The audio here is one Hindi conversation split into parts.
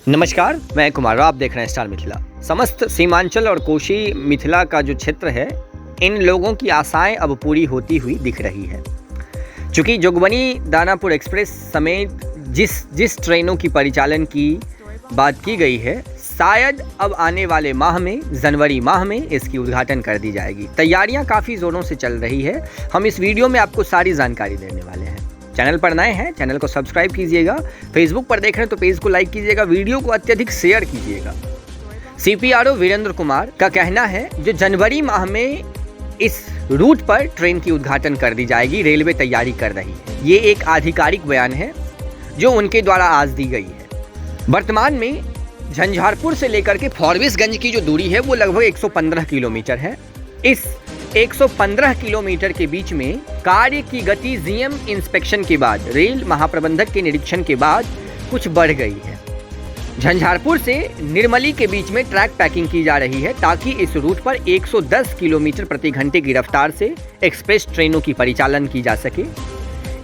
नमस्कार, मैं कुमार राव, आप देख रहे हैं स्टार मिथिला। समस्त सीमांचल और कोशी मिथिला का जो क्षेत्र है, इन लोगों की आशाएं अब पूरी होती हुई दिख रही है। चूँकि जोगबनी दानापुर एक्सप्रेस समेत जिस ट्रेनों की परिचालन की बात की गई है, शायद अब आने वाले माह में, जनवरी माह में इसकी उद्घाटन कर दी जाएगी। तैयारियां काफ़ी ज़ोरों से चल रही है। हम इस वीडियो में आपको सारी जानकारी देने वाले हैं। चैनल पर नए हैं, चैनल को सब्सक्राइब कीजिएगा। फेसबुक पर देख रहे हैं तो पेज को लाइक कीजिएगा, वीडियो को अत्यधिक शेयर कीजिएगा। CPRO वीरेंद्र कुमार का कहना है जो जनवरी माह में इस रूट पर ट्रेन की उद्घाटन कर दी जाएगी, रेलवे तैयारी कर रही है। ये एक आधिकारिक बयान है जो उनके द्वारा आज दी गई है। वर्तमान में झंझारपुर से लेकर के फॉरबिसगंज की जो दूरी है वो लगभग 115 किलोमीटर है। इस 115 किलोमीटर के बीच में कार्य की गति GM इंस्पेक्शन के बाद, रेल महाप्रबंधक के निरीक्षण के बाद कुछ बढ़ गई है। झंझारपुर से निर्मली के बीच में ट्रैक पैकिंग की जा रही है ताकि इस रूट पर 110 किलोमीटर प्रति घंटे की रफ्तार से एक्सप्रेस ट्रेनों की परिचालन की जा सके।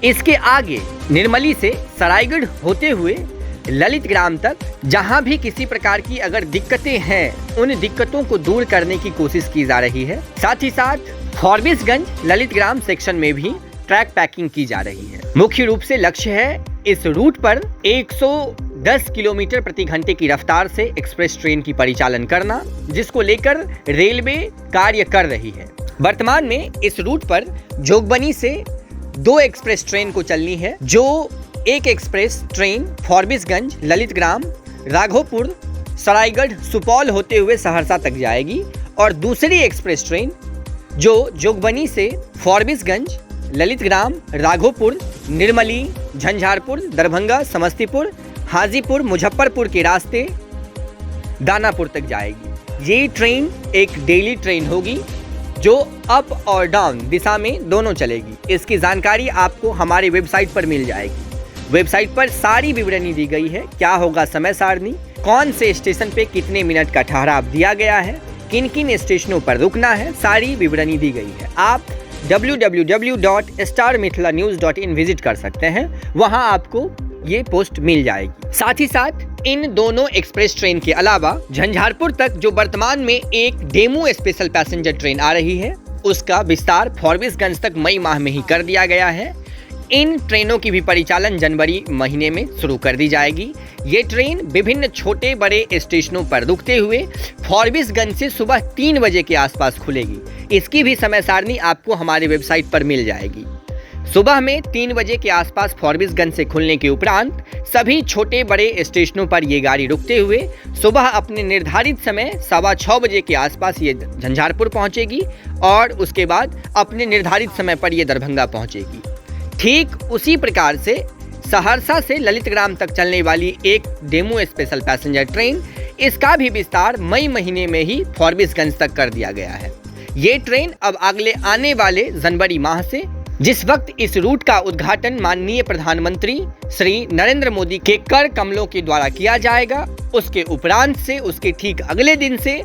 इसके आगे निर्मली से सरायगढ़ होते हुए ललित ग्राम तक जहां भी किसी प्रकार की अगर दिक्कतें हैं, उन दिक्कतों को दूर करने की कोशिश की जा रही है। साथ ही साथ फॉरबिसगंज ललित ग्राम सेक्शन में भी ट्रैक पैकिंग की जा रही है। मुख्य रूप से लक्ष्य है इस रूट पर 110 किलोमीटर प्रति घंटे की रफ्तार से एक्सप्रेस ट्रेन की परिचालन करना, जिसको लेकर रेलवे कार्य कर रही है। वर्तमान में इस रूट पर जोगबनी से 2 एक्सप्रेस ट्रेन को चलनी है। जो एक एक्सप्रेस ट्रेन फॉरबिसगंज, ललित ग्राम, राघोपुर, सरायगढ़, सुपौल होते हुए सहरसा तक जाएगी और दूसरी एक्सप्रेस ट्रेन जो जोगबनी से फॉरबिसगंज, ललित ग्राम, राघोपुर, निर्मली, झंझारपुर, दरभंगा, समस्तीपुर, हाजीपुर, मुजफ्फरपुर के रास्ते दानापुर तक जाएगी। ये ट्रेन एक डेली ट्रेन होगी जो अप और डाउन दिशा में दोनों चलेगी। इसकी जानकारी आपको हमारे वेबसाइट पर मिल जाएगी। वेबसाइट पर सारी विवरणी दी गई है। क्या होगा समय सारणी, कौन से स्टेशन पे कितने मिनट का ठहराव दिया गया है, किन किन स्टेशनों पर रुकना है, सारी विवरणी दी गई है। आप www.starmithilanews.in विजिट कर सकते हैं, वहां आपको ये पोस्ट मिल जाएगी। साथ ही साथ इन दोनों एक्सप्रेस ट्रेन के अलावा झंझारपुर तक जो वर्तमान में एक डेमू स्पेशल पैसेंजर ट्रेन आ रही है, उसका विस्तार फॉरबिसगंज तक मई माह में ही कर दिया गया है। इन ट्रेनों की भी परिचालन जनवरी महीने में शुरू कर दी जाएगी। ये ट्रेन विभिन्न छोटे बड़े स्टेशनों पर रुकते हुए फॉरबिसगंज से सुबह 3 बजे के आसपास खुलेगी। इसकी भी समय सारणी आपको हमारे वेबसाइट पर मिल जाएगी। सुबह में 3 बजे के आसपास फॉरबिसगंज से खुलने के उपरांत सभी छोटे बड़े स्टेशनों पर ये गाड़ी रुकते हुए सुबह अपने निर्धारित समय 6:15 बजे के आसपास ये झंझारपुर पहुंचेगी और उसके बाद अपने निर्धारित समय पर ये दरभंगा पहुंचेगी। ठीक उसी प्रकार से सहरसा से ललित ग्राम तक चलने वाली एक डेमू स्पेशल पैसेंजर ट्रेन, इसका भी विस्तार मई महीने में ही फॉरबिसगंज तक कर दिया गया है। ये ट्रेन अब अगले आने वाले जनवरी माह से, जिस वक्त इस रूट का उद्घाटन माननीय प्रधानमंत्री श्री नरेंद्र मोदी के कर कमलों के द्वारा किया जाएगा, उसके उपरांत से उसके ठीक अगले दिन से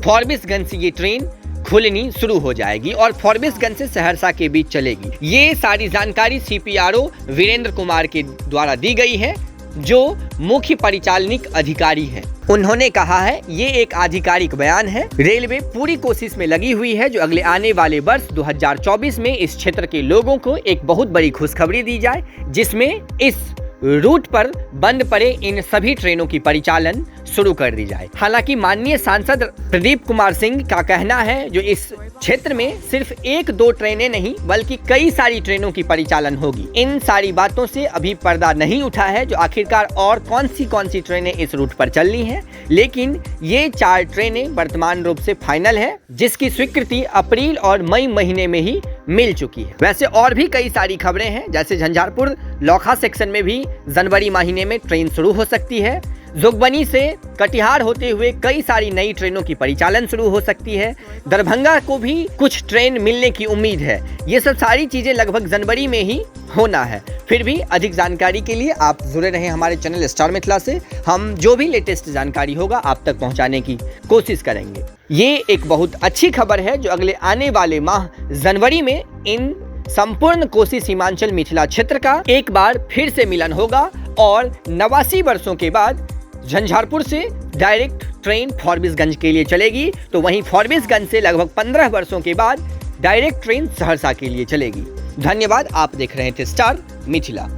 फॉरबिसगंज से ये ट्रेन खुलनी शुरू हो जाएगी और फॉरबिसगंज से सहरसा के बीच चलेगी। ये सारी जानकारी CPRO वीरेंद्र कुमार के द्वारा दी गई है, जो मुख्य परिचालनिक अधिकारी हैं। उन्होंने कहा है, ये एक आधिकारिक बयान है। रेलवे पूरी कोशिश में लगी हुई है जो अगले आने वाले वर्ष 2024 में इस क्षेत्र के लोगों को एक बहुत बड़ी खुशखबरी दी जाए, जिसमें इस रूट पर बंद पड़े इन सभी ट्रेनों की परिचालन शुरू कर दी जाए। हालांकि माननीय सांसद प्रदीप कुमार सिंह का कहना है जो इस क्षेत्र में सिर्फ 1-2 ट्रेनें नहीं बल्कि कई सारी ट्रेनों की परिचालन होगी। इन सारी बातों से अभी पर्दा नहीं उठा है जो आखिरकार और कौन सी ट्रेनें इस रूट पर चलनी है, लेकिन ये 4 ट्रेनें वर्तमान रूप से फाइनल है, जिसकी स्वीकृति अप्रैल और मई महीने में ही मिल चुकी है। वैसे और भी कई सारी खबरें हैं, जैसे झंझारपुर लौखा सेक्शन में भी जनवरी महीने में ट्रेन शुरू हो सकती है। जोगबनी से कटिहार होते हुए कई सारी नई ट्रेनों की परिचालन शुरू हो सकती है। दरभंगा को भी कुछ ट्रेन मिलने की उम्मीद है। ये सब सारी चीजें लगभग जनवरी में ही होना है। फिर भी अधिक जानकारी के लिए आप जुड़े रहें हमारे चैनल स्टार मिथिला से। हम जो भी लेटेस्ट जानकारी होगा आप तक पहुंचाने की कोशिश करेंगे। ये एक बहुत अच्छी खबर है जो अगले आने वाले माह जनवरी में इन संपूर्ण कोसी सीमांचल मिथिला क्षेत्र का एक बार फिर से मिलन होगा और 89 वर्षों के बाद झंझारपुर से डायरेक्ट ट्रेन फॉरबिसगंज के लिए चलेगी, तो वहीं फॉरबिसगंज से लगभग 15 वर्षों के बाद डायरेक्ट ट्रेन सहरसा के लिए चलेगी। धन्यवाद। आप देख रहे थे स्टार मिथिला।